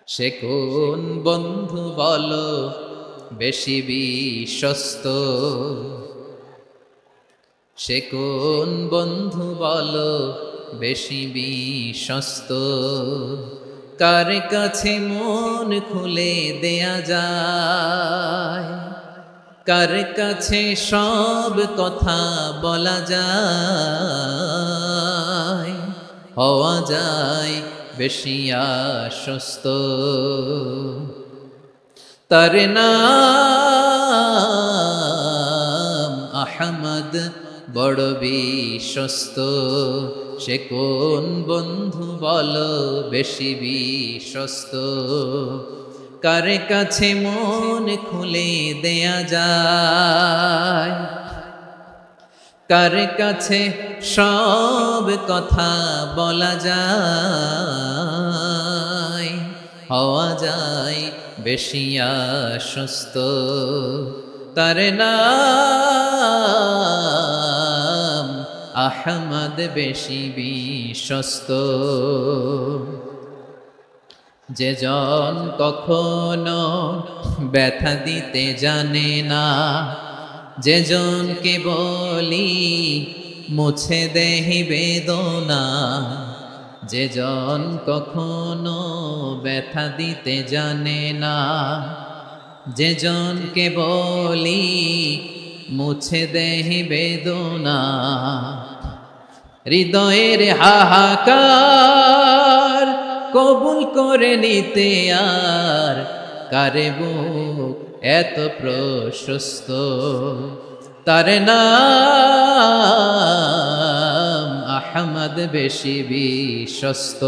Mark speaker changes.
Speaker 1: সে কোন বন্ধু বলো বেশি বিশ্বস্ত, সে কোন বন্ধু বলো বেশি বিশ্বস্ত, কার কাছে মন খুলে দেয়া যায়, কার কাছে সব কথা বলা যায়, হওয়া যায় বেশি আশ্বস্ত। তার নাম আহমদ, বড় বিশ্বস্ত। সে কোন বন্ধু বলো বেশি বিশ্বস্ত, কার কাছে মন খুলে দেয়া যায়, কার কাছে সব কথা বলা যায়, হওয়া যায় বেশি আশ্বস্ত। তার নাম আহমদ, বেশি বিশ্বস্ত। যে জন কখনো ব্যথা দিতে জানে না, যে জনকে বলি মুছে দেহি বেদনা, যে জন কখনো ব্যথা দিতে জানে না, যে জনকে বলি মুছে দেহি বেদনা, হৃদয়ের হাহাকার কবুল করে নিতে আর কারে বুক এত প্রশস্ত। তার নাম আহমদ, বেশি বিশ্বস্ত।